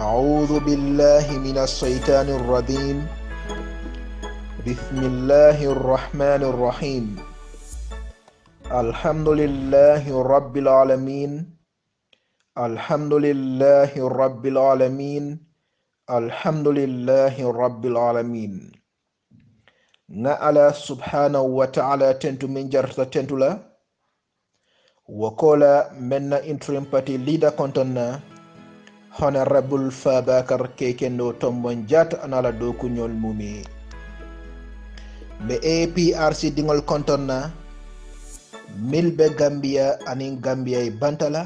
أعوذ بالله من الشيطان الرجيم. بسم الله الرحمن الرحيم. الحمد لله رب العالمين. الحمد لله رب العالمين. الحمد لله رب العالمين. nga ala subhanahu wa ta'ala tentu min jarta tentula wakola menna interim party leader kontonna honorable Fabakar Kekendo tombon jata anala do kunyol mumi be APRC dingol kontonna milbe Gambia anin Gambia bantala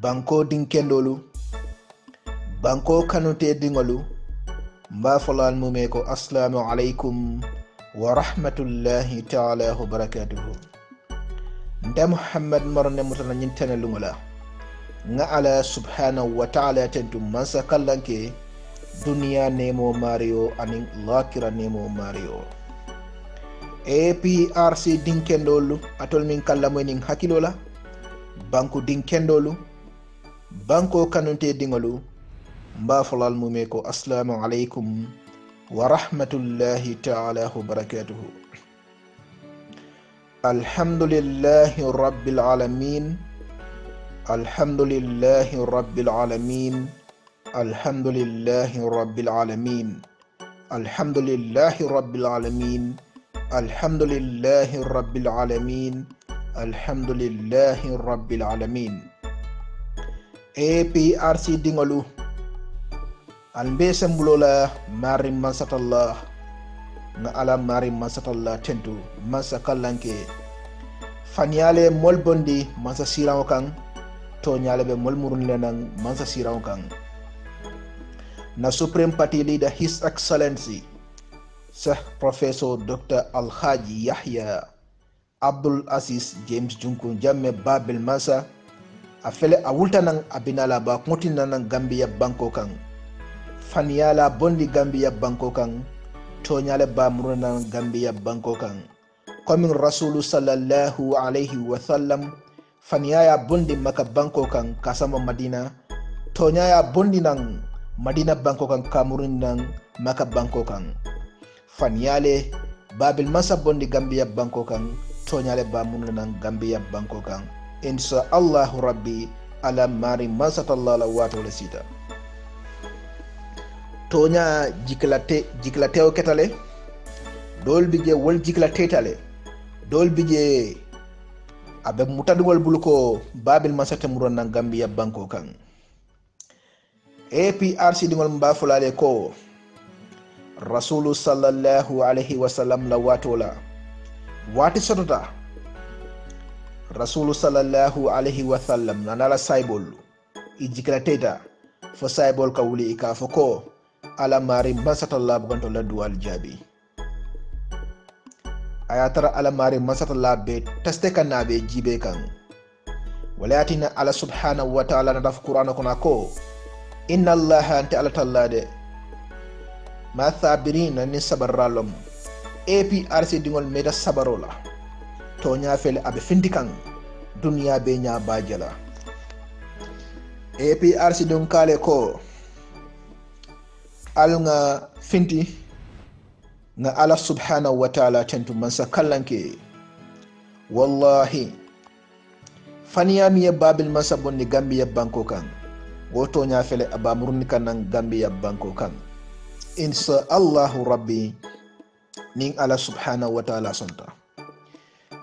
banko dinkendolu banko kanute dingolu mba folal mume ko assalamu alaikum wa rahmatullahi ta'ala wa barakatuhu. Nda Muhammad marne mutana nyintana lungola nga ala subhanahu wa ta'ala tentu mansa kallanke dunia nemo mario anin lakira nemo mario. APRC dinkendolu atol min kallamo nin hakilola banku dinkendolu banko kanunte dingolu mba folal mume ko assalamu alaikum wa rahmatullahi ta'ala wa barakatuhu. Alhamdulillahi rabbil alamin. Alhamdulillahi rabbil alamin. Alhamdulillahi rabbil alamin. Alhamdulillahi rabbil alamin. Alhamdulillahi rabbil alamin. Alhamdulillahi rabbil alamin. APRC dingolu albe sembulola mari masatallah na ala mari masatallah tentu masa kallanke fanyale mol bondi masa siraw kan to nyale be mol murun lenan masa siraw kan na supreme party leader his excellency Sir Professor Dr. Alhaji Yahya Abdul Aziz James Junkun Jamme Babel Masa afele awulta nan abinala ba kontina nan Gambia banko kan faniyala bondi Gambia banko kan tonyale ba muruna Gambia banko kan komin rasulu sallallahu alaihi wa sallam faniyaya bondi maka banko kan kasama Madina tonyaya bondi nan Madina banko kan kamurin nan maka banko kan faniyale babil masa bondi Gambia banko kan tonyale ba muruna Gambia banko kan insha Allah rabbi ala mari masatallah wa ta'ala sita tonya jiklate o ketale dol bije wol jiklate tale dol bije abe mutadugol buluko babil masata muron nan Gambia banko kan APRC dingol mba fulale ko rasulu sallallahu alaihi wasallam la watola wati sotota rasulu sallallahu alaihi wasallam nanala saibol ijiklateta fo saibol ka wuli ka foko ala mari masatallah buganto la duwal jabi ayatara ala mari masatallah be taste kana be jibe kan walatina ala subhanahu wa ta'ala na daf qur'ana kuna ko inna allaha anta ala tallade ma sabirin ni sabarralum APRC dingol meda sabarola to nyafele abe findikan dunia be nya bajala APRC don kale ko alnga finti nga ala subhanahu wa ta'ala tentu mansa kallanke wallahi faniyami ya babil masa bonni Gambia banko kan woto nyafele abamurni kan Gambia banko kan insha Allah rabbi ning ala subhanahu wa ta'ala sonta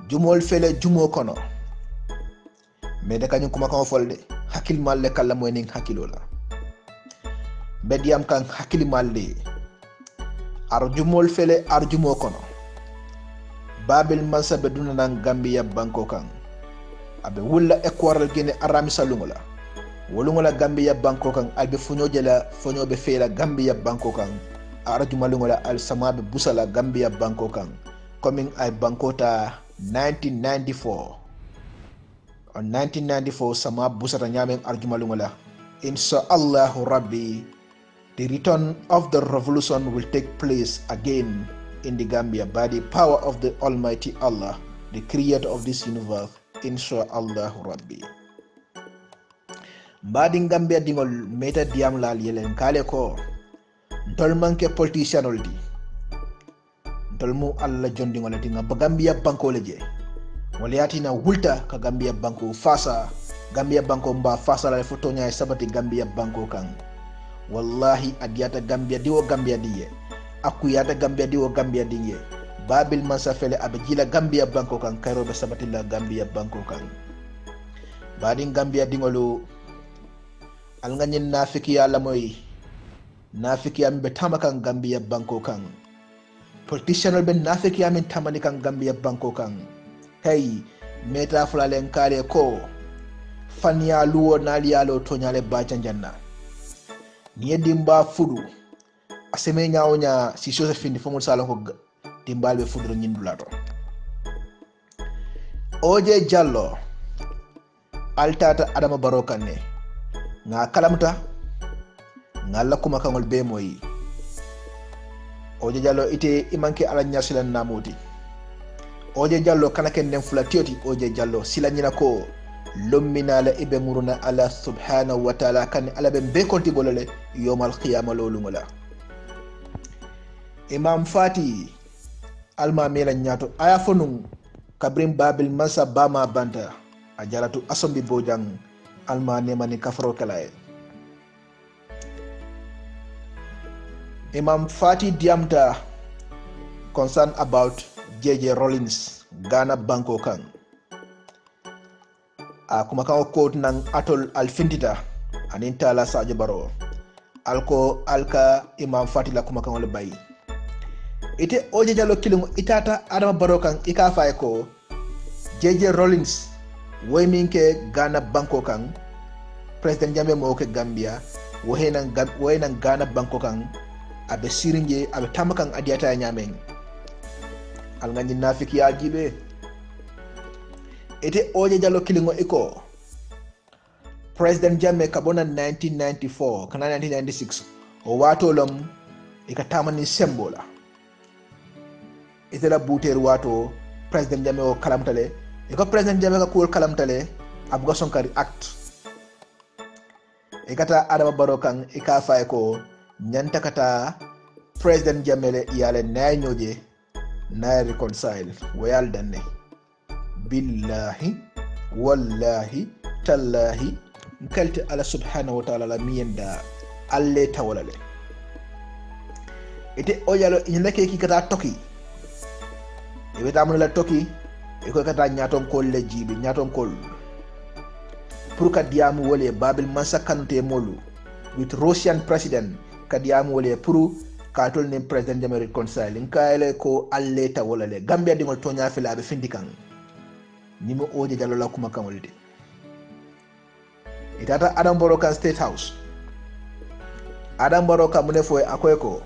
jumol fele jumo kono me de kanyum kuma kan folde hakil malle kala moy ning hakilola bediam kan hakil malle arjumol fele arjumo kono babil mansa be dunana nan Gambia banko kan abe wulla ekwaral gene arami salungola wolungola Gambia banko kan albe funyojela fonyobe fela Gambia banko kan arjumalungola al samabe busala Gambia banko kan coming ay bankota 1994 on 1994 sama busata nyamen arjumalungola insha Allah rabbi the return of the revolution will take place again in the Gambia by the power of the Almighty Allah, the creator of this universe insha Allah rabbi mbadi gambia dingol meta diam lal yelen kale ko ntol manke politician oldi ntol mu alla jondingol ti ngam gambia banko leje waliati na wulta ka gambia banko fasa gambia banko mba fasa la foto nyaay sabati gambia banko kan wallahi adiyata gambia diwo gambia diye akuyata gambia diwo gambia diye babil mansa fele abjila gambia banko kan kayro be sabati la gambia banko kan badin gambia dingolo alnganyin nafiki yalla moy nafiki am be tamakan gambia banko kan politician be nafiki am tamani kan gambia banko kan hey meta fulalen kale ko fanya luwo nali yalo tonyale bacha janna ni dimba fudu aseme nyaonya si Josephine fomul sala ko dimbalbe fudu nyindulato Oje Jallow altata Adama Barrow kanne nga kalamta nga lakuma kangol be moyi Oje Jallow ite imanke ala nyasilan namoti Oje Jallow kana ken den fulatioti Oje Jallow silanyina ko lomminala ibe muruna ala subhanahu wa ta'ala kan ala be konti bolale yomal qiyamah lolu ngola Imam Fati alma mela nyato aya fonum kabrim babil masa bama banta ajaratu asombi bojang alma nemani kafro kalaye Imam Fati diamta concern about JJ Rollins Ghana Banko kan kuma kan ko nan atol alfintita anin tala Sadio Barrow alko alka Imam Fati la kuma kan wala bayi ite Oje Jallow kilungu itata Adama Barrow kan ika fay ko JJ Rollins way minke Ghana Banko kan President Jammeh mo ke Gambia wohenan Ghana Banko kan abe sirinje abe tamakan adiyata nyamen alngani nafiki ya jibe ite Oje Jallow kilungu iko President Jammeh kabona 1994 kana 1996 o wato lom ikatamani sembola ite la buter wato President Jammeh o kalamtale iko President Jammeh ka cool kalamtale abuga sonkari act ikata Adama Barrow kan ika fay ko nyanta kata President Jammeh le yale nay nyoje nay reconcile wayal danne billahi wallahi tallahi kalti ala subhanahu wa ta'ala la miyenda alle tawalale ite oyalo inake ki kata toki ebe tamul la toki e ko kata nyaton kol le jibi nyaton kol pour ka diamu wole babil masakante molu with Russian president ka diamu wole pour ka tol ne president Jammeh reconcile nkaele ko alle tawalale Gambia dingol tonya fela be findikan nimo Oje Jallow la kuma kamolde itata Adama Barrow kan State House Adama Barrow kan mune foy akoy ko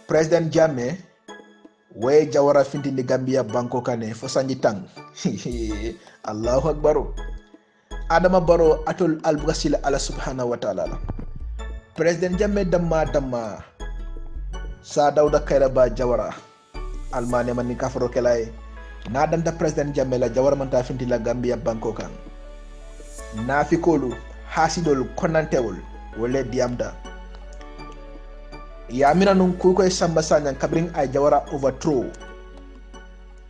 President Jammeh way jawara fintindi Gambia Banko kane fo sanji tang Allahu akbar Adama Barrow atol albugasila ala subhanahu wa ta'ala President Jammeh damma sa Dawda Kairaba jawara almane man ni kafro kelay na danta President Jammeh la jawara man ta finti la Gambia Banko kan nafikolu hasidol konantewol wole diamda yamina nun kukoy samba sanyan kabring ay jawara overthrow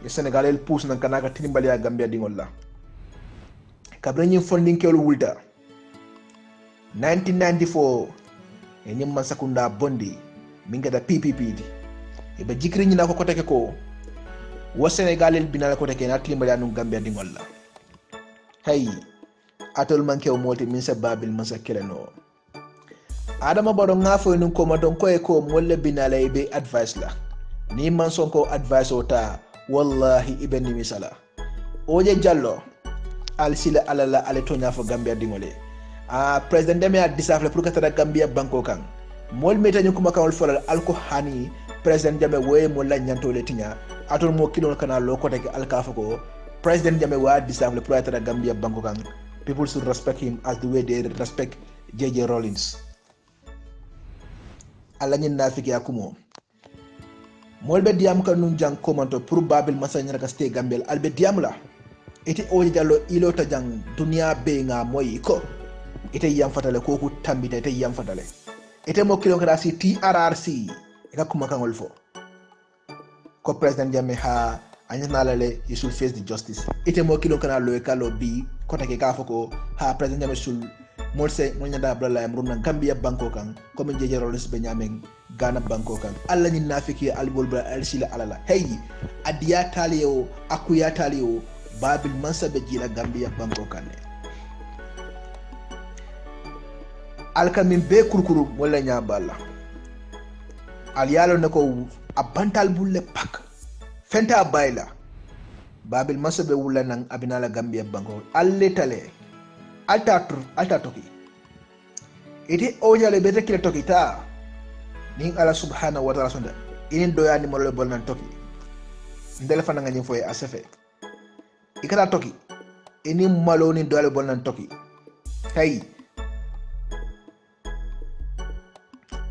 ye Senegal el pousse nan kanaka tinimbali ya Gambia dingol la kabring funding kewol wulta 1994 e man sakunda bondi minga da PPP di e ba jikri ni nako koteke ko wo Senegal el binala koteke na tinimbali ya nun Gambia dingol la hey atol manke o moti min sa babil masakeleno Adama Barrow ngafo nun ko madon ko e ko molle binala be advice la ni man son ko advice ota wallahi ibn misala Oje Jallow al sila alala ale tonya fo Gambia dingole President Jammeh a disafle pour katara Gambia Banko kan mol meta ñu kuma kawol folal alko hani President Jammeh woye mo la nyanto le tinya atol mo kilon kana lo ko teke alkafa ko President Jammeh wa disafle pour katara Gambia Banko kan people should respect him as the way they respect JJ Rollins ala nyin nafiki akumo molbe diam kan nun jang komanto pour babil masanya ka ste Gambia albe diam la eti Oje Jallow ilo ta jang dunia be nga moyi ko ite yam fatale koku tambita ite yam fatale ite mo kilo kada si TRRC ika kuma kangol fo ko president Jammeh ha anyalale he should face the justice ite mo kilo kana lo kalo bi kota ke ka foko ha president Jammeh should molse mo nyanda Abdallah Muruna Gambia banko kan comme jeje roles be nyamen Ghana banko kan alla ni nafiki albol bra alsila alala hey adiya taliyo akuya taliyo babil mansabe jila Gambia banko kan alkamin be kurkuru wala nyaballa al yalo nako abantal bulle pak fenta bayla babil mansabe wula nan abinala Gambia banko alletale alta toki ite ojale bete kila toki ta ning ala subhanahu wa ta'ala sonda inin doya ni molo bol nan toki ndele fana nga nyim foye asefe ikata toki ini malo ni doya bol nan toki hey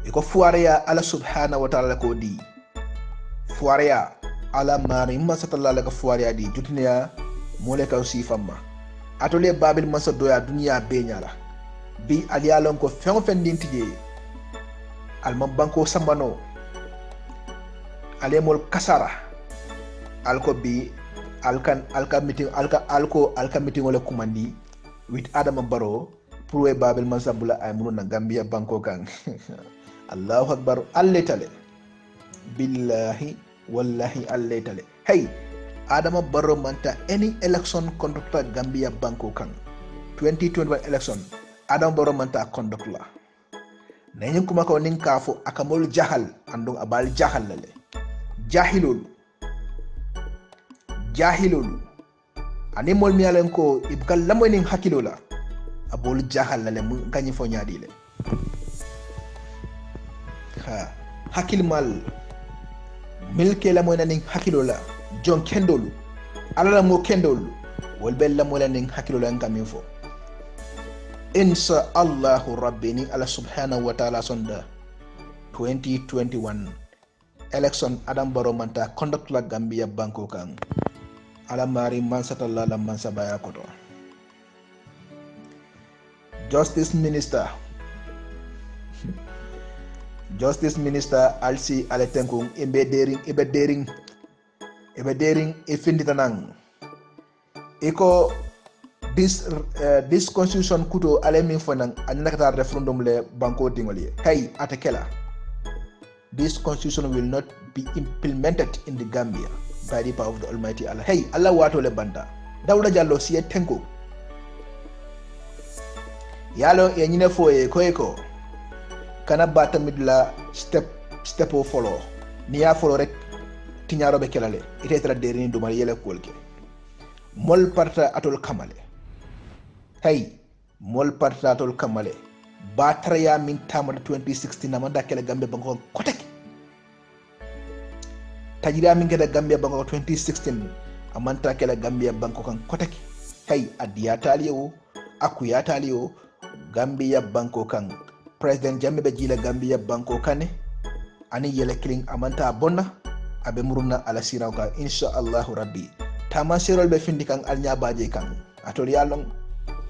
iko fuareya ala subhanahu wa ta'ala ko di fuareya ala mari masatalla la ko fuareya di jutniya mole ka sifamma atole babil masa doya dunia benyala bi aliyalon ko fen dintije alma banko sambano alemol kasara alko bi alka meeting wala kumandi with Adama Barrow pour we babil masa bula ay munu na Gambia banko kan Allahu akbar alletale billahi wallahi alletale hey Adama Barrow manta any election conductor Gambia banko kan 2021 election Adama Barrow manta conduct la nañu kuma ko nin kafo akamol jahal andong abal jahal lale jahilul ani mol mi alen ko ibkal lamoy nin hakilo la abol jahal lale mu gañi fo ñaadi le ha hakil mal milke lamoy nin hakilo la jon kendolu alala mo kendolu wol bel lamoy nin hakilo la ngam fo insha Allahu rabbini ala subhanahu wa ta'ala sonda 2021 election Adam Barrow manta conduct la Gambia banko kan ala mari mansatalla la mansabaya koto justice minister alsi aletenkung ibe dering e finditanang iko this constitution kuto alemi fonan anakata referendum le banko dingoli hey atakela this constitution will not be implemented in the Gambia by the power of the Almighty Allah hey Allah wato le banda Dawda Jallow siye tenko yalo e nyine foye koyko kana bata midla step o follow ni ya follow rek tinyaro be kelale ite tra derini duma yele kolke mol parta atol kamale hey mol partatol kamale batraya min tamada 2016 namanda kele Gambia banko kotek tajira min kede Gambia banko 2016 amanta kele Gambia banko kan kotek hey adiya taliyo akuya taliyo Gambia banko kan president Jammeh be jila Gambia banko kane ani yele killing amanta bonna abe murumna ala sirawka insha Allah rabbi tama serol be findi kan alnya baje kan atol yalong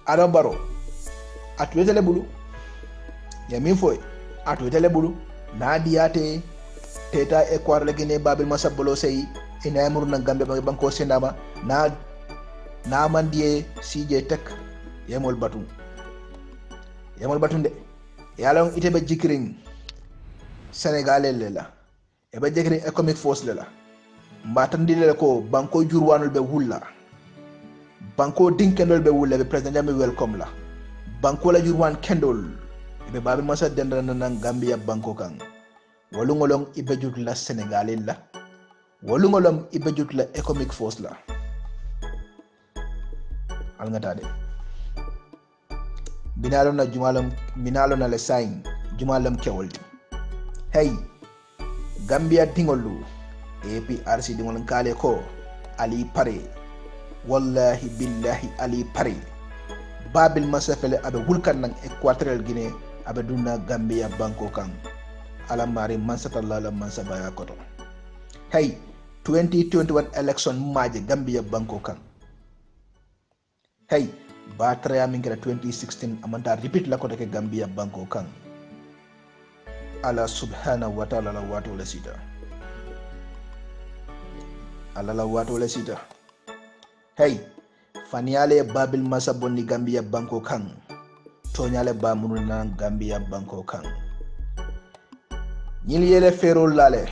Adama Barrow atwetele bulu ya min foy atwetele bulu na diate teta e kwar legene babil masabolo sey ina muru na Gambia banko senama na mandie CJ tek yemol batun de yalon ite be jikring Senegal lela e be jikring economic force lela mbatandi le ko banko jurwanul be wulla banko dinkendol be wulla be president Jammeh welcome la banko la jurwan kendol be babil masa dendana nan Gambia banko kan walungolong ibe jut la Senegal la walungolong ibe jut la economic force la alngata de binalo na le sign jumalam kewoldi hey Gambia dingolu APRC dingol kale ko ali pare wallahi billahi ali pare babil masafele abe wulkan nang Equatorial Guinea abe dunna Gambia banko kan alamari mansatalla la mansabaya koto hey 2021 election maje Gambia banko kan hey ba traya min kera 2016 amanta repeat la ko ke Gambia banko kan ala subhanahu wa ta'ala la wato la sita ala la wato la sita hey faniale babil masa bonni Gambia banko kan toñale ba mununa Gambia banko kan ñil yele ferol lale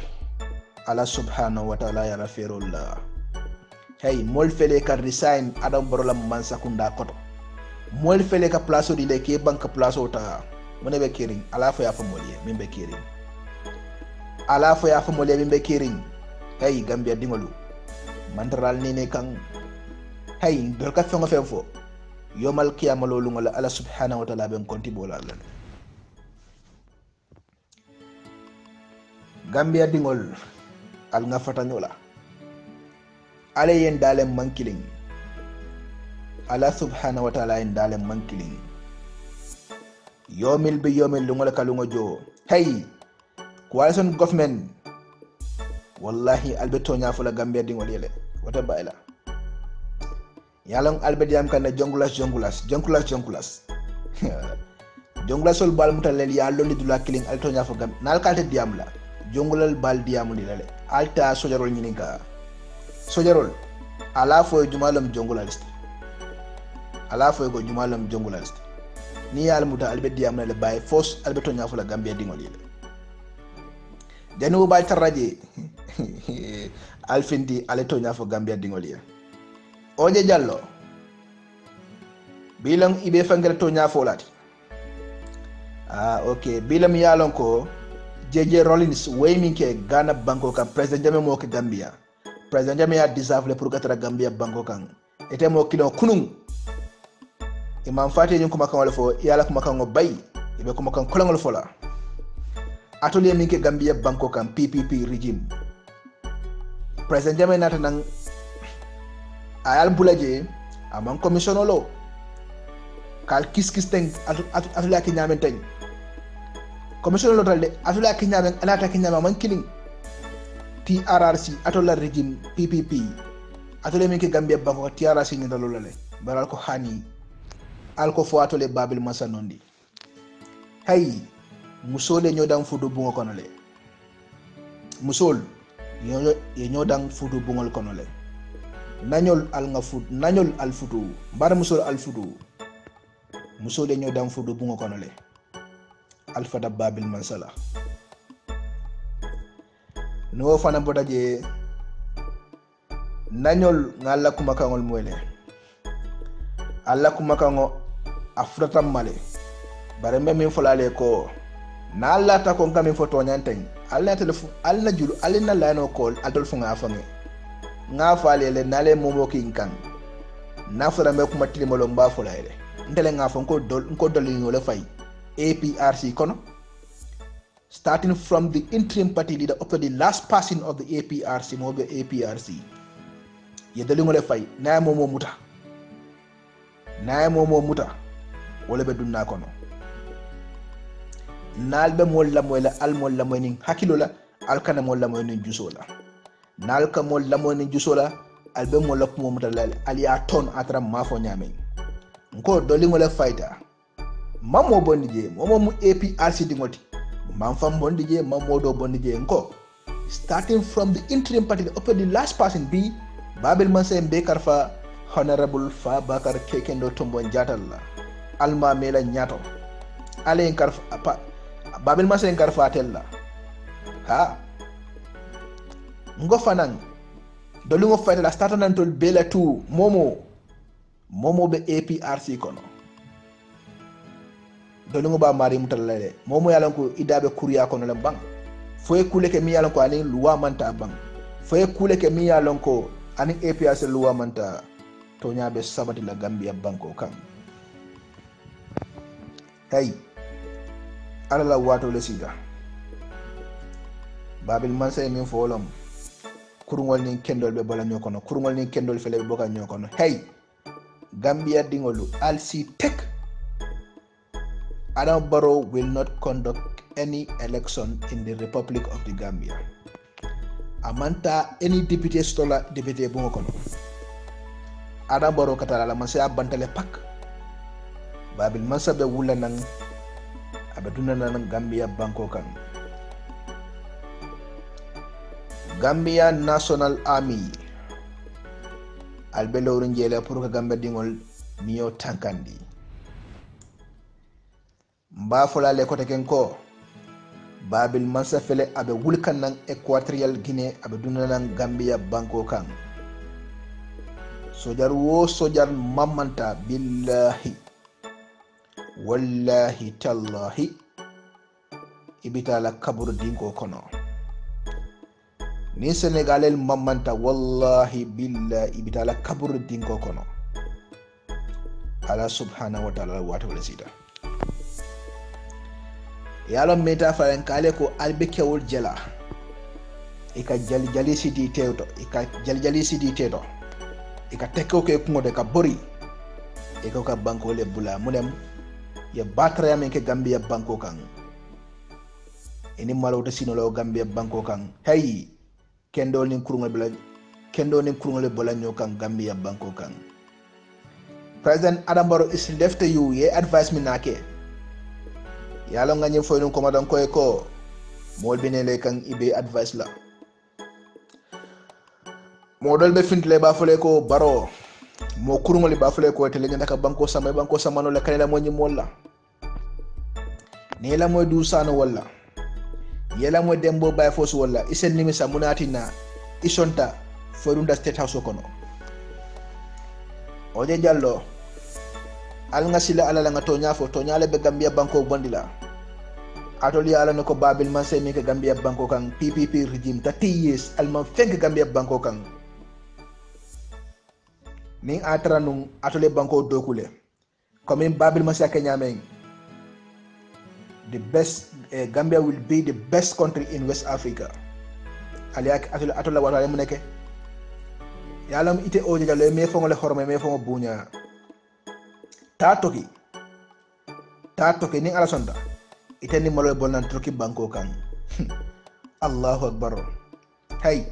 ala subhanahu wa ta'ala ya ferol la hey mol fele ka resign adam borola man sakunda koto mol fele ka place di le ke bank place ta mone be kiring ala fa ya fa molye min be kiring ala fa ya fa molye min be kiring hey Gambia dingolu mandral ni ne kan hey dol ka fengo fenfo yomal kiyama lolu ngala ala subhanahu wa ta'ala ben konti bola Allah Gambia dingol al nga fatanyola ala yen dalem mankiling ala subhanahu wa ta'ala yen dalem mankiling yomil be yomil lungola kalungo jo hey coalition government wallahi albeto nya fula Gambia dingol yele wata bayla yalang albedi am kan jongulas sol bal mutalel ya lolli dula kiling alto nya fo gam nal kalte diam la jongulal bal diamu ni lale alta sojarol nyininka sojarol ala fo jumalam jongulalist ala fo go jumalam jongulalist ni yal muta albedi diam la bay fos albeto nya fo la Gambia dingol yele denu ba taraje alfindi aleto nya fo Gambia dingol yele oje jallo bilang ibe fangere to nya fo lati okay bilam yalon ko JJ Rollins wayminke Ghana banko kan president Jammeh mo ke Gambia president Jammeh ya deserve pour gatara Gambia banko kan ete mo kilo kunun imam fati nyum kuma kan wala fo yala kuma kan bay ibe kuma kan kolangol fola atelier minke Gambia banko kan PPP regime president Jammeh nata nang ayal bulaje amang commissioner lo kal kiskis teng atula ki nyamen teng commission lo talde atula ki nyamen anata ki nyama man killing TRRC atola regime PPP atole min ke Gambia banko TRRC ni dalo lale baral ko hani alko fo atole babil masanondi hay musole nyodam fudu bungo konole musol nyodam fudu bungol konole nañol al futu bar musol al futu musole nyodam fudu bungo konole alfada babil mansala no fana bodaje nañol ngalla kuma kangol moyle alla kuma kango afrata male bare min folale ko na alla ta ko ngam foto nyanten alla telefon alla julu alla lano call adol fu nga fange nga falele nale momo kinkan na fara me kuma tilimolo mba folale ndele nga fon ko dol ni le fay APRC kono starting from the interim party leader up to the last person of the APRC mobe APRC ye dali ngole fay na momo muta wala be dunna kono nalbe molla moyla al molla moynin hakilo la alkana molla moynin jusola nalka molla moynin jusola albe molla ko muta lal aliya ton atra mafo nyame nko doli ngole fayta mamo bondije momo mu APRC dingoti mam fam bondije mamodo bondije nko starting from the interim party up to the last person be Babil Mansa Mbe Karfa Honorable Fa Bakar Kekendo Tombo Njatalla Alma Mela Nyato Ale Karfa Babil Mansa Karfa Tella ha ngo fanan dolungo fayta la starta nan tol bela tu momo be APRC kono dolungo ba mari mutallale momo yalan ko idabe kuriya kono le bang foye kule ke mi yalan ko ani luwa manta bang foye kule ke mi yalan ko ani APRC luwa manta to nyaabe sabati la Gambia banko kan hey ala la wato le sida Babil Mansa min folom kurungol ni kendol be bala ñokono kurungol ni kendol fele be boka ñokono hey Gambia dingolu alsi tek Adam Barrow will not conduct any election in the Republic of the Gambia amanta any deputy stola deputy bongo kono Adam Barrow katala la masaya bantale pak babil mansa be wula nan abe dunna nan Gambia banko kan Gambia National Army albe lawru njele pour que Gambia dingol niyo tankandi mba fola le kote ken ko babil mansa fele abe wulkan nan Equatorial Guinea abe dunna nan Gambia banko kan sojar wo sojar mamanta billahi wallahi tallahi ibitala kaburu dinko kono ni Senegalel mamanta wallahi billahi ibitala kaburu dinko kono ala subhanahu wa ta'ala wata wala sida yalo meta faren kale ko albe kewol jela ika jali sidi teto ika jali sidi teto ika tekko ke ngode ka bori ika ka banko le bula munem ya batra men ke Gambia banko kan ini malawta sinolo Gambia banko kan hey kendo ni kurungol bala nyokan Gambia banko kan President Adam Barrow is left to you ye advice mi nake yalo nga ñe foyno ko madan koy ko mol binele kan ibe advice la modol be fintle ba fole ko Barrow mo kurungol ba fole ko tele ñaka banko samano la kanela mo ñi molla ne la moy du sano walla yela mo dembo bay fos walla isen nimisa munatina isonta forunda state house kono oje jallo al nga sila ala nga tonya fo tonya le be Gambia banko bondila atol yala nako babil man sey mi ke Gambia banko kan PPP regime 30 years al man fenk Gambia banko kan ni atranum atole banko dokule comme babil man sey kenyameng the best Gambia will be the best country in West Africa aliak atola wala mu neke yalam ite oje jalo me fongo le horme me fongo bunya tatoki ni ala sonda ite ni malo bonan turki banko kan Allahu akbar hay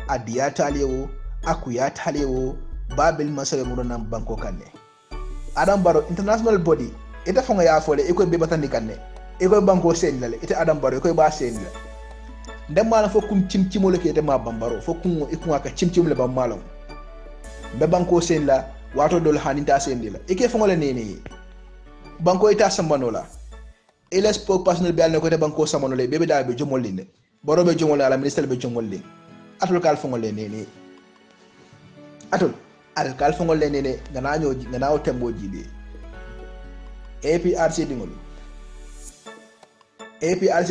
adiya talewo akuya talewo babil masabe mu nan banko kan ne Adam Barrow international body ite fongo ya fole iko be batandi kan ne iko banko senla ite Adam Barrow iko ba senla ndem mala fokum cimcimole ke de ma bambaro fokum iko ka cimcimole ba malam be banko senla wato dol haninta sendila ike fongole nene banko ita sambanola ele spok personal bial ne ko te banko samanole bebe da be jomolinde boro be jomol ala ministre be jomolinde atol kal fongole nene atol al kal fongole nene ngana o tembo jibe APRC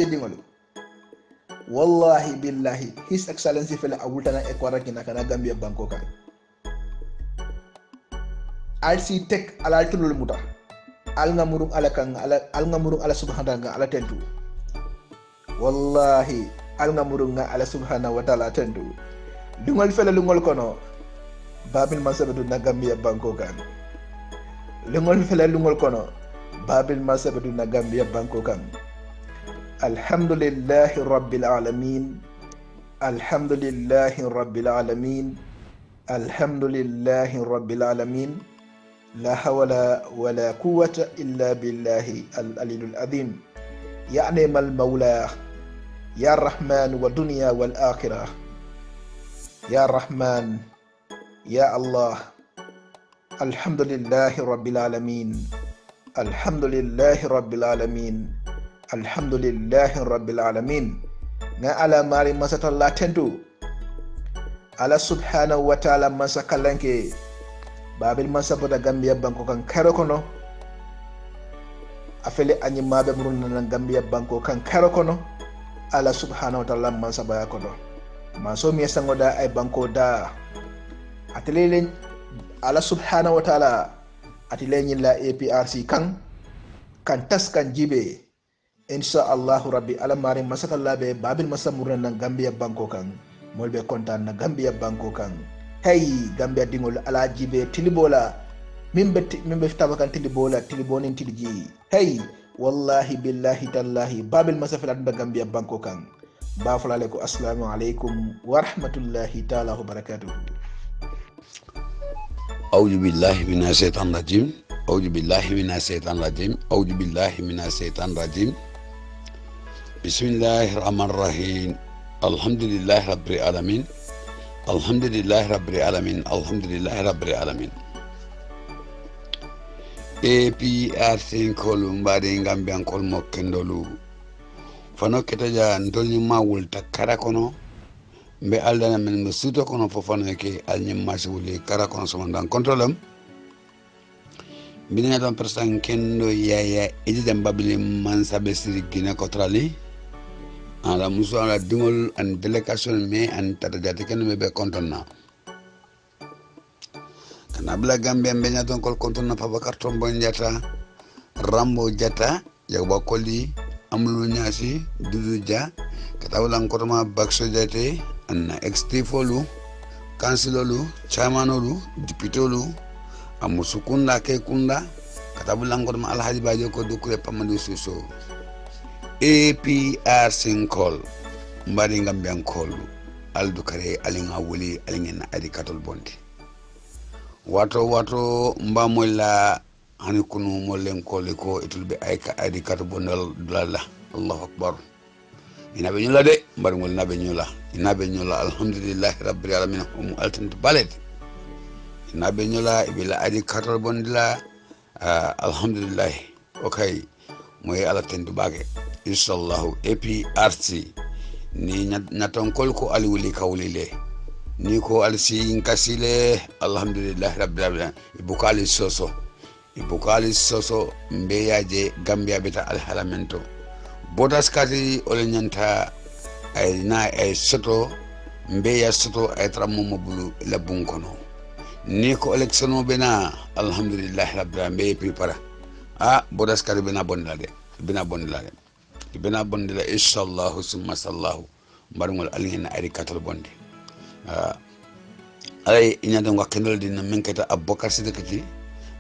dingolo wallahi billahi his excellency fela awultana ekwara kina kana Gambia banko kan alsi tek ala tulul muta al ngamurung ala subhanahu ala tentu wallahi al ngamurung ala subhanahu wa ta'ala tentu dungol fela lungol kono babil masabatu na Gambia banko kan lungol fela lungol kono babil masabatu na Gambia banko kan alhamdulillahi rabbil alamin alhamdulillahi rabbil alamin alhamdulillahi rabbil alamin لا حول ولا قوة إلا بالله العلي العظيم يا نعم المولى يا الرحمن والدنيا والآخرة يا الرحمن يا الله الحمد لله رب العالمين الحمد لله رب العالمين الحمد لله رب العالمين على ماري مسات الله تندو على سبحانه وتعالى مسكالنكي babil masabota Gambia banko kan karo kono afele anyi mabe murun nan Gambia banko kan karo kono ala subhanahu wa ta'ala masabaya kono maso mi sangoda ay banko da atele ala subhanahu wa ta'ala atele la APRC kan tas kan jibe insha Allah rabbi ala mari masatalla be babil masamurun nan Gambia banko kan molbe kontan na Gambia banko kan hey Gambia dingol ala jibe tilibola mimbe tabakan tilibola tilibonin tiliji hey wallahi billahi tallahi babil masafilat ba Gambia banko kan ba fulale ko assalamu alaikum wa rahmatullahi ta'ala wa barakatuh a'udhu billahi minash shaitanir rajim أعوذ بالله من الشيطان الرجيم أعوذ بالله من الشيطان الرجيم بسم الله الرحمن الرحيم الحمد لله رب العالمين الحمد لله رب العالمين الحمد لله رب العالمين APRC kolu mbadi Gambian kol mo kendolu fano ketaja ndolni mawul takara kono mbe aldana men me suto kono fofano ke alnyim masuli kara kono so mandan controlam bina don person kendo yaya edi dem babili man sabe siri gina kotrali ala muso ala dingol an delegation me an tadajati ken me be kontonna kana bla Gambia be nyaton kol kontonna Fabakar Tombo Njata Rambo Jata yagba koli amlu nyasi Dudu Dia katawlan kotoma Bakso Jate an extifolu councilolu chairmanolu dipitolu amusukunda ke kunda katabulan kotoma Alhaji Bajo ko dukure pamadu suso APRC call mbadi Gambian call aldu kare alinga wuli alingena adi katol bondi wato mbamola hani kunu molen kole ko itulbe ayka adi katol bondal dulala Allahu akbar inabe nyula de mbadi ngol inabe nyula alhamdulillah rabbil alamin altant balet inabe nyula ibila adi katol bondila alhamdulillah okay moy ala tendu bage inshallah APRC ni natonkol ko ali wuli kawlile ni ko alsi inkasile alhamdulillah rabbil alamin ibukali soso mbeyaje Gambia beta alhalamento bodas kati ole nyanta ay na ay soto mbeya soto ay tramomo bulu la bunkono ni ko election bena alhamdulillah rabbil alamin prepara bodas kati bena bondade bina bondila inshallah summa sallahu mbarngol alingena ari katal bonde ay inyada ngwa kendol dina menkata Abubakar Sidikati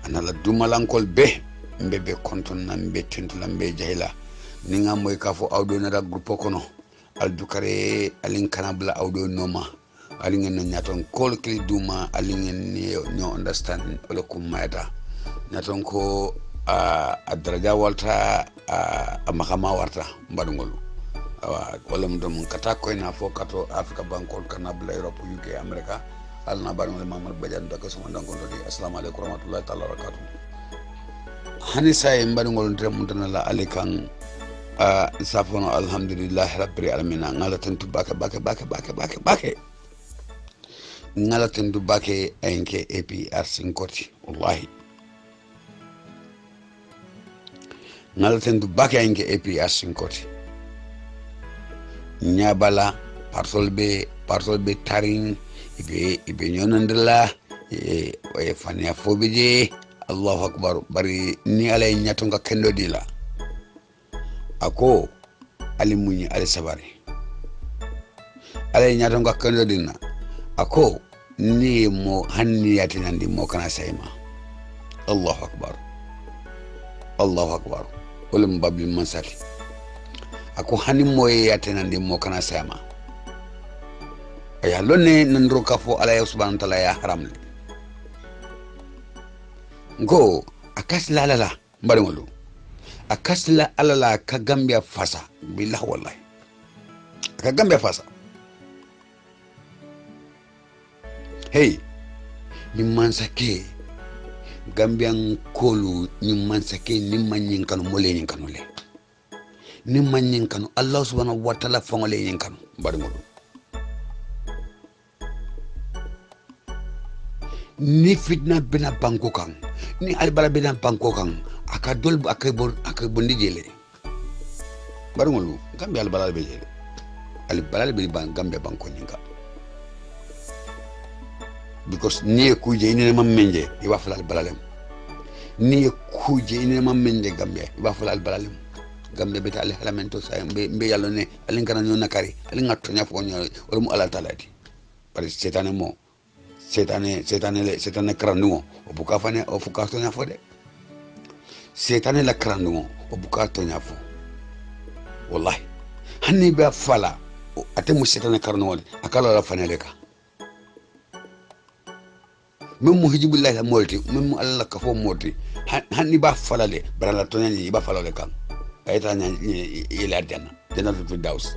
anala dumalankol be mbebe konton na mbe tentula mbe jahila ninga moy kafo awdo na groupe kono aldukare alin kanabla awdo noma alingen nyaton kol kili duma alingen no understand wala kum mayata nyaton ko daraja walta makama warta mbadungolu wala mdom kata ko ina fo kato Africa Bankol kanabla Europe UK America alna barngol Mamadou Badiane dako so ndan ko dodi assalamu alaykum warahmatullahi ta'ala barakatuh hani say mbadungol ndem la alikan safono alhamdulillah rabbil alamin ngala tentu bake ngala tentu bake enke APRC ngoti wallahi ngalten du bake enke APRC ngoti nyabala parsolbe taring ibe nyonandela fania fobije Allahu akbar bari ni alay nyatonga kendo dila ako ali munyi ali sabari alay nyatonga kendo dina ako ni mo hanni yatinandi mo kana sayma Allahu akbar olum babli mansati ako hani moye yatenande mo kana sama aya lonne nandro kafo ala subhanahu wa ta'ala ya haram ngo akasla lala mbarngolu akasla alala ka Gambia fasa billahi wallahi ka Gambia fasa hey mi mansake Gambian kolu ni mansake ni manyin kanu mole nyin kanu le ni manyin kanu Allah subhanahu wa ta'ala fangole nyin kanu barngolu ni fitna bina banko kan ni albala bina banko kan akadol akabondi jele barngolu Gambia albala be jele albala be Gambia banko nyinga because ni kuje ine mammenje iba fulal balalem ni kuje ine mammenje Gambia iba fulal balalem Gambia beta al halamento sa mbe yallo ne alin kana nyona kari alin ngatto nya fo nyo wala mu ala talati par setane mo setane krandugo o buka fane o fuka to nya fo de setane la krandugo o buka to nya fo wallahi hanni ba fala ate mu setane karnugo akala la fane leka même mu hijibullahi la molti même mu Allah ka fo moti hanni ba falale barala tonani ba falale kan ayta nya ila janna jannatul firdaus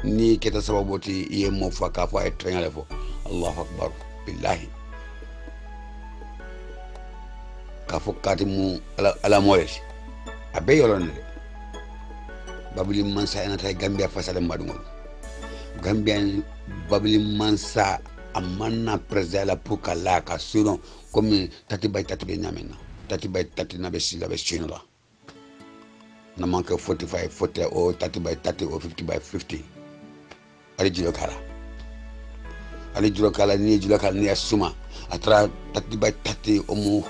ni keta sababoti ye mo fa ka fa e trengale fo Allahu akbar billahi ka fo kati mu ala moleti abe yolonde babili mansa ena tay Gambia fasale madungol Gambia babili mansa amanna président la pour kala ka sinon comme tati bay tati be nyamena tati bay tati na be sila be chinola na manque 45 40 or 30 by 30 or 50 by 50 ali julo kala ni asuma atra 30 by 30 omo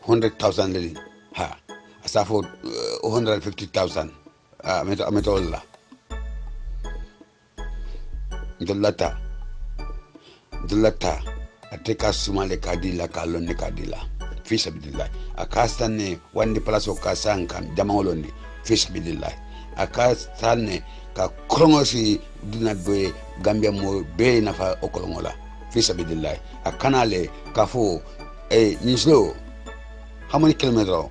100,000 leli ha asafo 150,000 ametolla dulata ateka sumale kadila kalonne kadila fi sabilillah akastane wandi place o kasanka jamangolonni fi sabilillah akastane ka krongosi dina be Gambia mo be nafa okolongola fi sabilillah akanale kafo nislo how many kilometers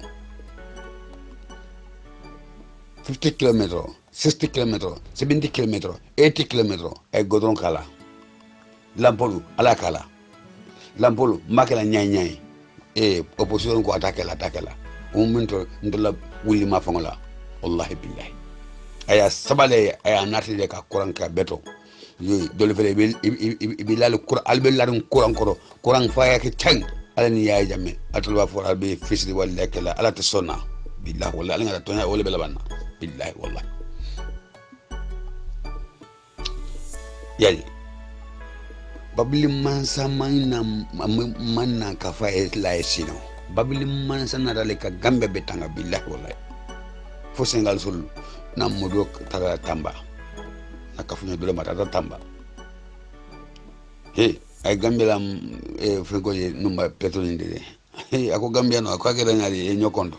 50 kilometers 60 kilometers 70 kilometers 80 kilometers ay godron kala lampolu ala kala lampolu makela nyai opposition ko attaquer la minto ndola wuli ma fangola wallahi billahi aya sabale aya natide ka kuran ka beto yo dole fele bi lal qur'an albe larun qur'an koro qur'an faya ke tang alani yaay jamme atulba for albe fisri wala kala ala ta sonna billahi wallahi ala tonya wala bela banna billahi wallahi yali babili mansa manna ka fa la sino babili mansa na dale ka Gambia betanga billahi wallahi fo Sénégal sul na modo tara tamba na kafunya dole mata tamba ay Gambia lam fego numba petrol ndede ako Gambia no ako agere ngari nyokondo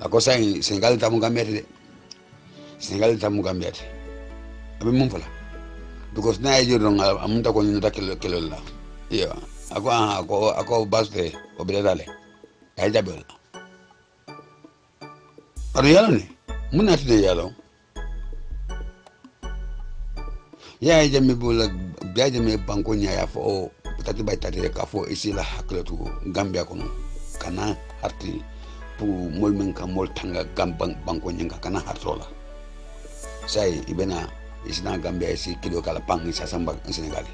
ako sai Sénégal tamu Gambia de Sénégal tamu Gambia de abi mum fala because na ay jodon amunta ko nyuta kelo la iya ako basde obedale ay jabel ado yalo ne munati de yalo ya jamme bola biaje banko nya ya fo tati bay tati ka fo isi la haklatu Gambia kono kana harti pour mol men ka mol tanga gambang banko nya kana hartola sai ibena isna Gambia isi kilo kala pang isa samba Senegal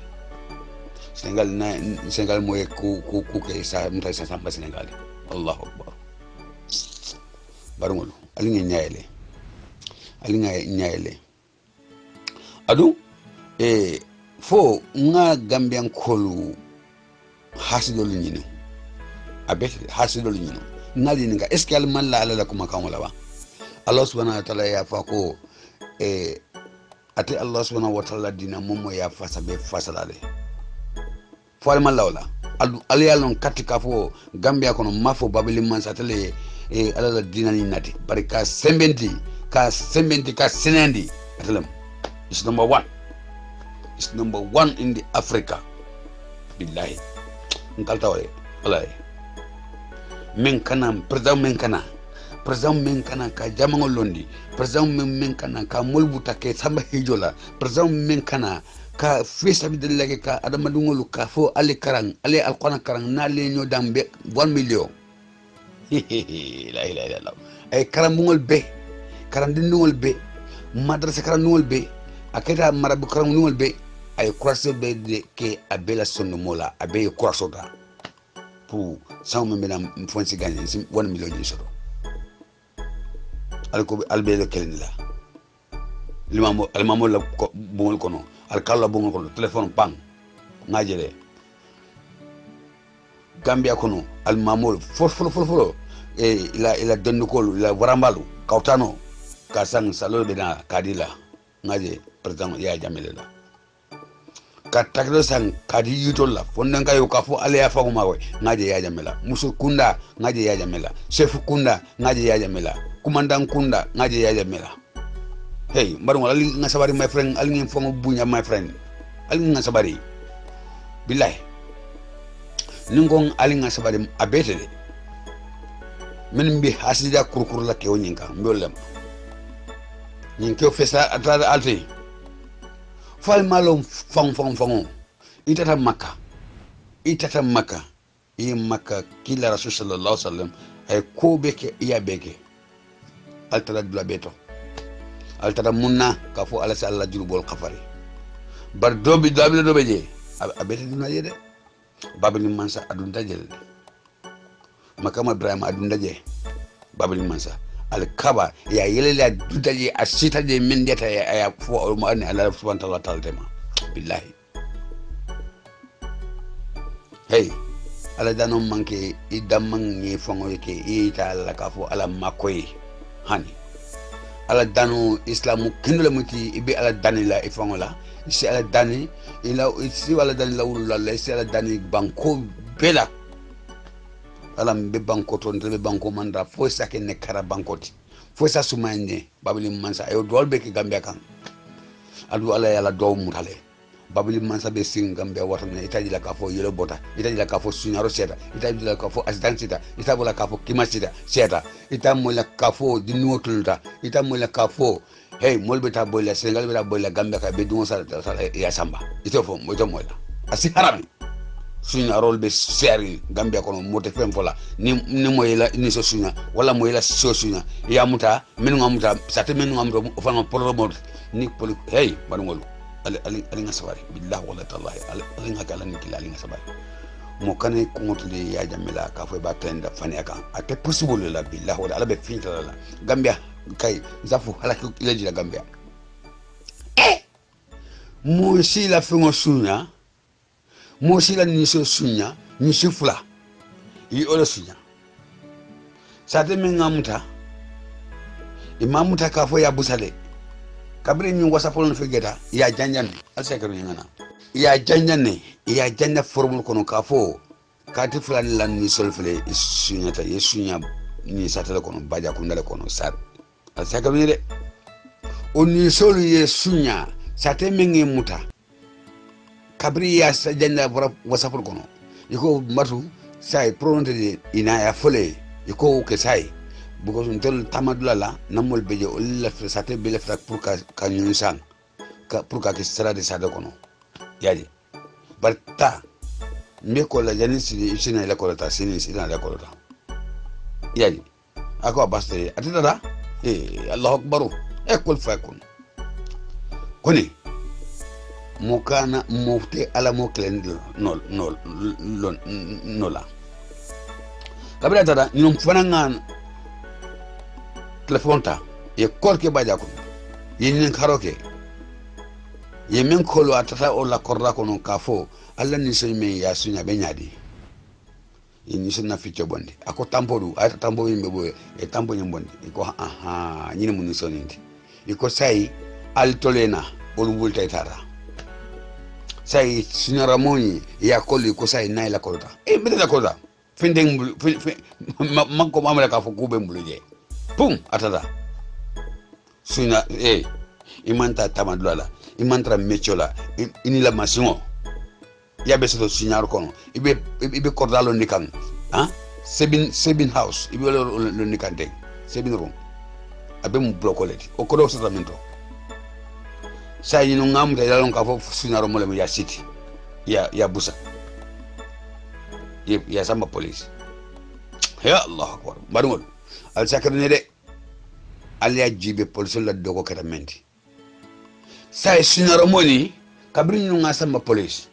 moye ku ke isa muta isa samba Senegal Allahu akbar barungol alinga nyaele adu fo nga Gambian kolu hasidolu nyino abet hasidolu nyino ngali ninga escal man la ala kuma kan wala ba Allah subhanahu wa ta'ala ya fa ko ate Allah subhanahu wa ta'ala dina momo ya fasa be fasalale fo al mallawla al yalon katika fo Gambia kono mafo babili man satale ala dina ni nati barika sembenti ka senendi atelam is number 1 in the Africa billahi ngalta wale wallahi men kana president men kana ka jamango londi president men kana ka molbuta ke samba hijola president men kana ka fisa bidallage ka adama dungolu ka fo ali alqana karang na le ñoo dambe 1 million la ilaha illallah ay karambungol be karandindungol be madrasa karandungol be aketa marabu karandungol be ay croissant be de ke abela sonno mola abe croissant da pour sama mbena fonsi gagner 1 million ni soro alko albelo kelnila limamo la bongol kono alkalla bongol kono telephone pang ngajere Gambia kono almamol folo ila dondukolu ila warambalu kautano kasang salol bena kadila ngaje president ya jamelela ka tagdo sang kadi yutolla fonnan kayo ka fo ale ya fago mawe ngaje ya jamela musul kunda ngaje ya jamela chef kunda ngaje ya jamela kumandan kunda ngaje ya jamela hey mbaru ali nga sabari my friend ali ngin fongo bunya my friend ali nga sabari billahi ningon alinga sabari abete de min bi hasida kurkur la kew nyinka mbolem nyinke fesa atada alti fal malum fang itata makka i makka kila rasul sallallahu alaihi wasallam ay ko beke iya beke altara dula beto altara munna ka fo ala sallallahu julbol khafari bar dobe je abete dina yede babali mansa adun dajel makama ibrahim adun daje babali mansa al kaba ya yelela dudaje asita je min deta ya fo mo an ala subhanahu wa ta'ala tema billahi hey ala dano manke idamang ni fongo ke ita ala ka fo ala makoy hani ala dano islamu kindula muti ibe ala danila ifongola isi ala dani ila isi wala dani la wulula isi ala dani banko bela ala mbe banko to ndebe banko manda fo sake ne kara bankoti fo sa sumanye babili mansa ayo dolbe ki gambia kan adu ala yala do mutale babili mansa be sing gambia watane itaji la ka fo yelo bota itaji la ka fo sunyaro seta itaji la ka fo accident seta itaji la ka fo kimasita seta itamu la ka fo dinuotulta itamu la ka fo hey molbe ta bolla Senegal be ta bolla Gambia ka be dum sa ya samba ito fo mo to mola asi harami sunya role be seri Gambia kono mote fem fola ni moyela ni so sunya wala moyela so sunya ya muta men ngamuta sate men ngamuta fa no promo ni poli hey banungolu ali ngasawari billahi wala tallahi ali ngakala ni kila ali ngasawari mo kane ko ngotule ya jamila ka fo ba tenda fani aka ate possible la billahi wala ala be finta la Gambia kay zafu halaki ilaji la Gambia mo si la fengo sunya mo si la ni so sunya ni sifula yi ola sunya sate men ngamuta imamuta ka fo ya busale kabri ni wasa polon fe geta ya janjan alsekaru ngana ya janjan formule kono ka fo kati fulani lan ni solfele sunya ta yesunya ni satale kono baja kundale kono sat alsekaru ni de oni solu yesunya sate mengi muta kabri ya sajanda wasa pol kono yiko matu sai prononte de ina ya fole yiko ke sai because until tamadula la namol beje o la sate be lefta pour ka ñu sang ka pour ka ke sera de sade kono yaji barta me ko la jani si sina la ko ta sini sina la ko ta yaji ako baste atida Allahu akbar ekol fakun koni mukana mufti ala moklen no la kabira tada ñum fanangan telephone ta e korke baja ko yin karoke ye men ko lo atata o la korra ko non kafo alla ni so men ya sunya be nyaadi yin so na ficho bonde ako tampodu ata tambo yimbe boy e tambo nyim bonde ko aha nyine mun so nindi iko sai altolena ol wulta tara sai sunya ramoni ya kolli ko sai nay la kolta e be la kolta findeng manko mamala ka fo kube mbuluje pum atada sunya imanta tamadula imantra mechola inila masingo ya beso sunyar kono ibe kordalo nikan sebin house ibe lo nikante sebin room abe mu blocoleti o kodo satamento sai ni ngam ta yalon ka fo sunyaro mole ya city ya busa ya sama police ya Allah akbar barungol al sakar ne de al ya jibe police la dogo katamenti sai sunyaro moni kabri ñu nga sama police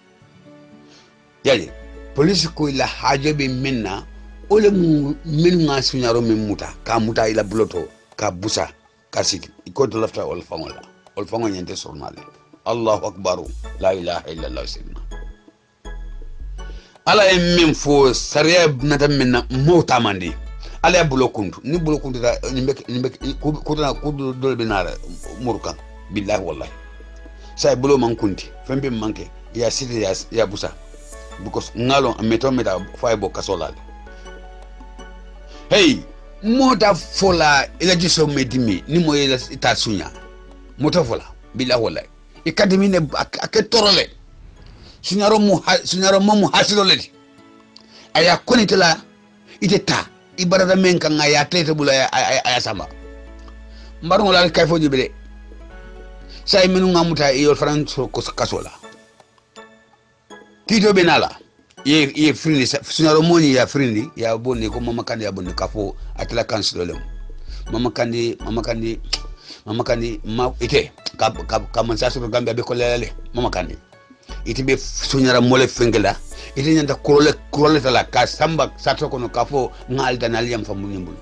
yaje police ko la hajabe minna ole mu min nga sunyaro min muta ka muta ila bloto ka busa ka city ko to lafta ol fangola ol fango nyente sornale Allahu akbar la ilaha illa Allah sidna ala min fo sariya nata minna mota mandi ala bulo kuntu ni bulo kuntu da ni ko na ko do be nara murukan billahi wallahi sai bulo man kunti fembe manke ya sidi ya busa because ngalo meto meta fay bo kasolal hey mota fola ila jiso medimi ni mo ila ita sunya mota fola billahi wallahi ikadimi ne aketorole sunyaro mo hasilo leti aya konitela iteta ibarada men kan aya tete bula aya samba mbaru la kay fo jibele say minu ngamuta e franco ko kasola tito benala ye frindi sunaro moni ya frindi ya bonni ko mama kandi ya bonni kafo atla kansolem mama kandi ma ite ka man sa so gambia be ko lele mama kandi ite be sunyara mole fengela ite nyanda kurole tala ka samba sato kono kafo ngal danal yam famu nyambul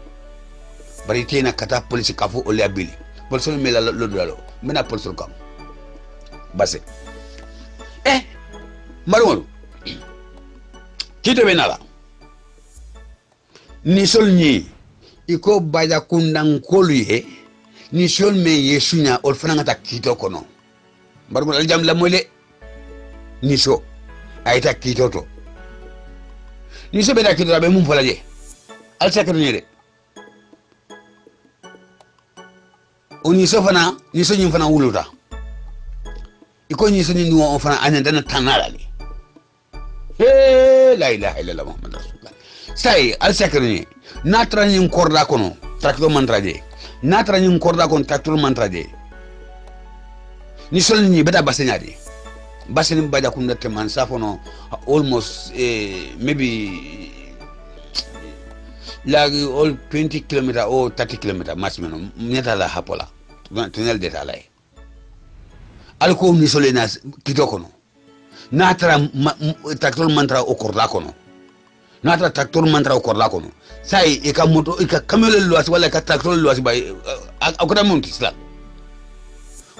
bari tena kata police kafo ole abili police me la lo dalo mena police kam basse maru tito benala ni sol ni iko baja kundan koluye ni sol me yesunya ol fana ngata kito kono maru al jam la mole ni so ayta kito to ni so be da kito be mum falaje al sakru ni de oni so fana ni so nyim fana wuluta iko ni so ni no fana anyanda na tanala li la ilaha illallah muhammad rasulullah sai al sakrini natra ni korda kono trakto mantraje natra ni korda kono trakto mantraje ni sol ni beta basenyade baseni baja kunda teman safono almost maybe like all 20 km or 30 km maximum nyata la hapola tunnel de talay alko ni solena kitokono natra traktor mantra o korda kono natra traktor mantra o korda kono sai e ka moto e ka kamele luas wala ka traktor luas bay akoda monti sla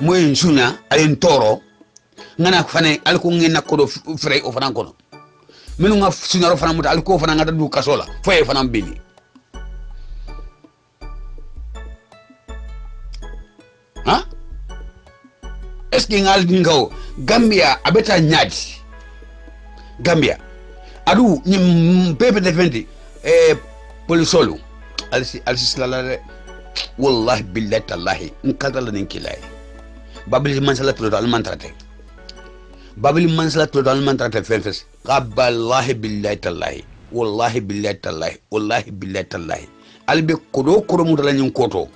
moy sunya ay toro ngana fane alko ngena ko frey o fana kono minu nga sunya ro fana muta alko fana ngada du kasola foye fana beli ha est-ce que ngal dingaw Gambia abeta nyadi Gambia adu ni pepe defendi polisolu alsi salala wallahi billahi tallahi nkadala ninkilay babili mansala total mantrate babili mansala total mantrate fefes qaballahi billahi tallahi wallahi billahi tallahi wallahi billahi tallahi albe kodo mudala nyin koto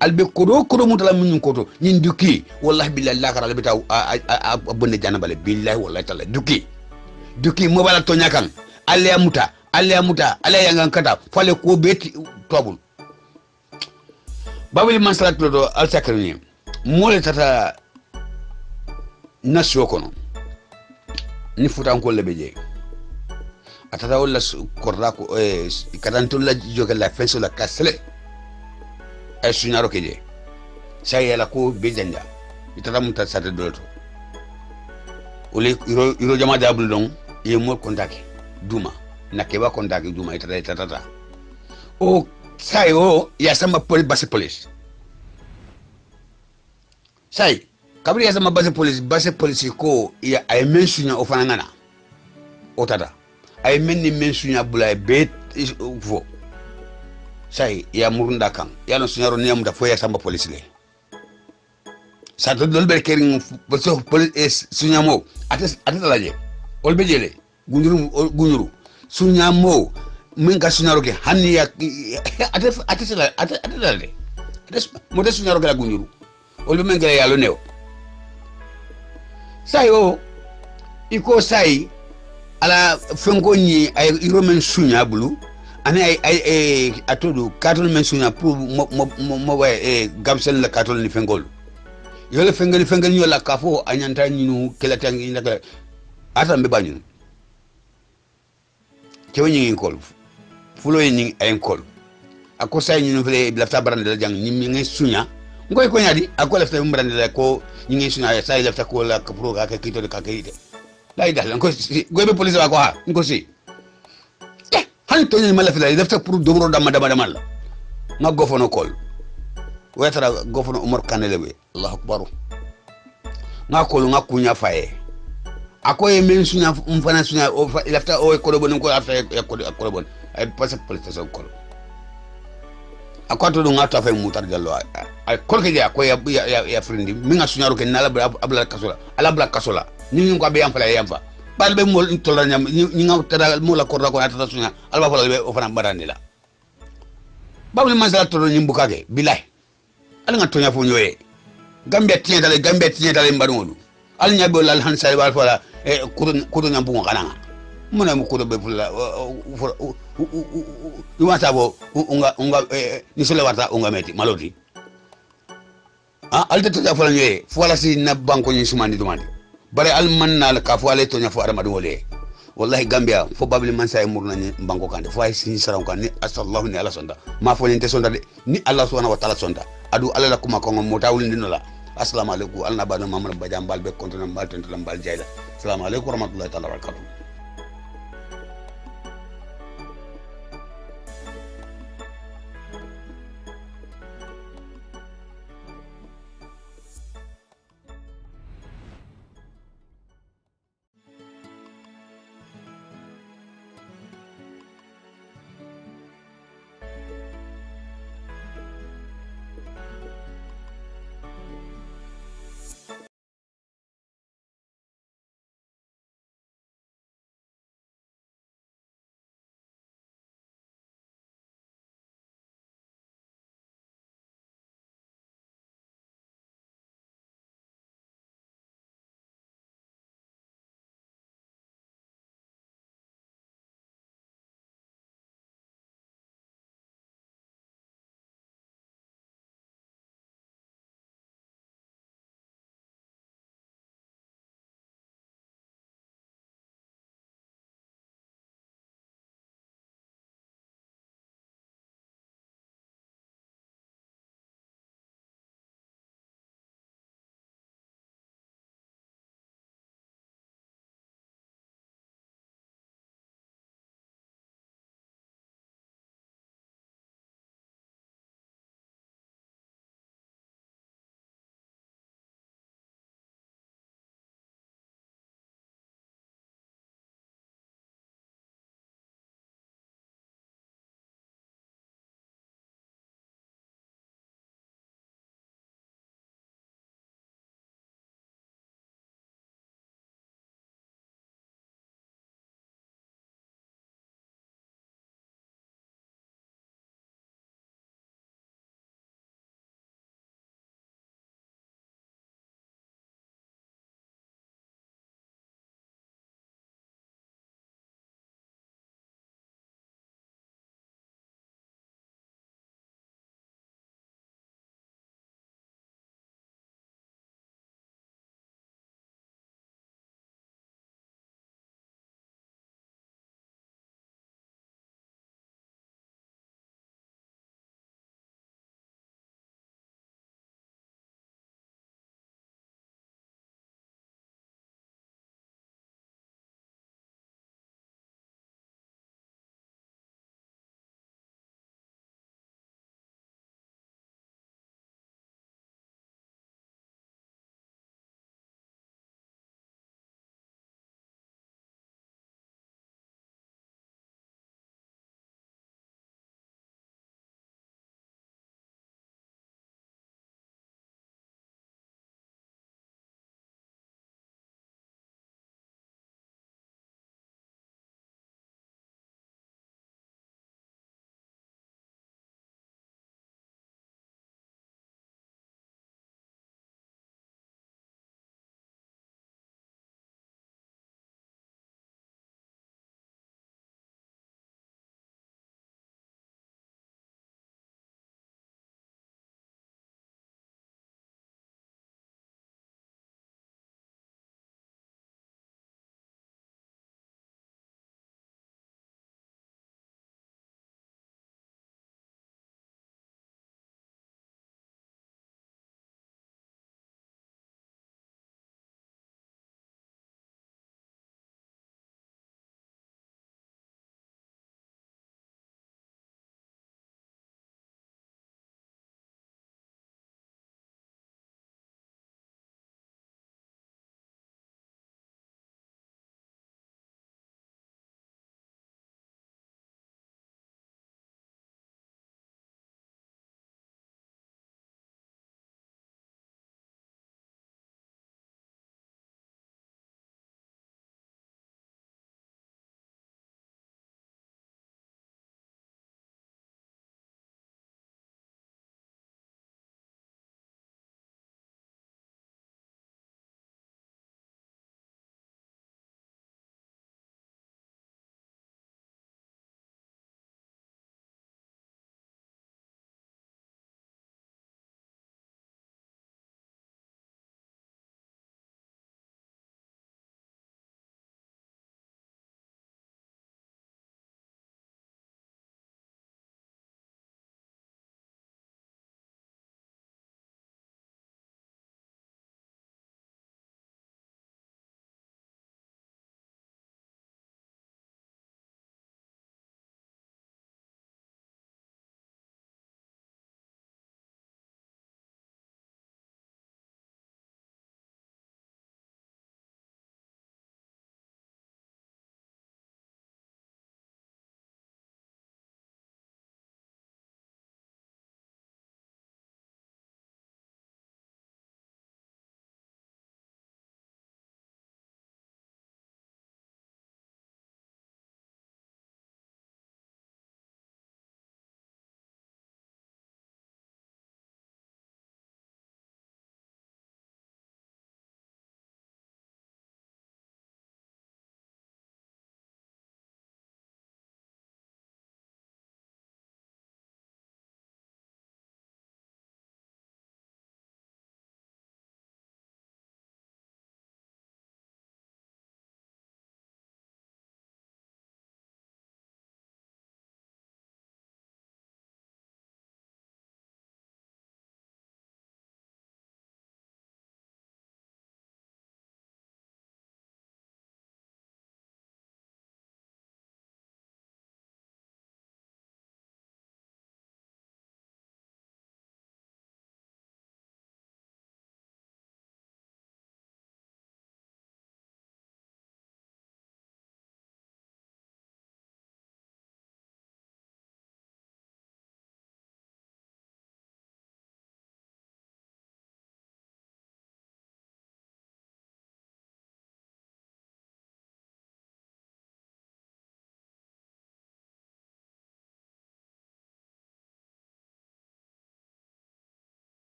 albe kodo mudala min koto nyin duki wallahi billahi la kara beta abonde janabale billahi wallahi taala duki mo bala to nyakan alle amuta alle yangan kata fale ko beti tobul babili mansalat do al sakrini mole tata nasio kono ni futan ko lebeje atata wala korda ko kadantul la joga la fenso la kasle ay suñaro keje say yala ko bejanja itata muta sata dolto ole iro jama dabul don ye mo kontaki duma nakeba kontaki duma itata o say o ya sama base police say kabri ya sama base police ko ya ay men suña o fana ngana o tata ay men ni men suña bulay bet fo say ya murunda kan ya no suñaro ni amuta fo ya samba police le sa to dol be kering so police suña mo atata laje ol be jele gunuru suña mo min ka suñaro ke hanni ya atata le mo de suñaro ke la gunuru ol be men gele ya lo new say o iko say ala fengo ni ay iromen suña bulu ani ay atodu katol men suña pour mo way gamsel la katol ni fengol yo le fengel ñu la kafo anyanta ñu kelata ngi naka atambe bañu kewñi ngi kol fulo ni ay kol ako say ñu fele lafta barande la jang ñi ngi suña ngoy ko ñadi ako lafta barande la ko ñi ngi suña say lafta ko la pro ka kito de ka kayite lay dal ko goybe police wa ko ha ngo si han to ni mala fila lafta pour dobro dama la nga gofono kol wetara gofono Umar Kanelewe Allahu akbar nga kol nga kunya faye akoy men sunya mfana sunya o lafta o ko do bon ko afta ko bon ay passe police so kol akwato do nga to fa mutar jallo ay kol ke ya ko ya frindi mi nga sunya ro ke nala abla kasola ala bla kasola ni ko be yam fa balbe mol tola nyam ñi ngaw tara mo la ko ra ko ata sunya alba fala be o fana barani la babul masala to ñi mbukage billahi al nga tonya fo ñoye gambe tiyen dale mbadolu al nyabo la han sai wal fala e kudo nyambu ngana muna mu kudo be fula iwata bo unga ni sele warta unga meti malodi al to fala ñoye fala si na banko ñi sumandi dumandi bare al manna la ka fo ale tonya fo arama wole wallahi gambia fo babli man say murna ni banko kande fo ay sin saram kan ni asallahu ni ala sonda ma fo ni te sonda de ni allah subhanahu wa ta'ala sonda adu ala la kuma ko mo tawul ndino la assalamu alaikum alna badu mamam badiam balbe kontona mbal tonto lambal jayla assalamu alaikum warahmatullahi ta'ala wabarakatuh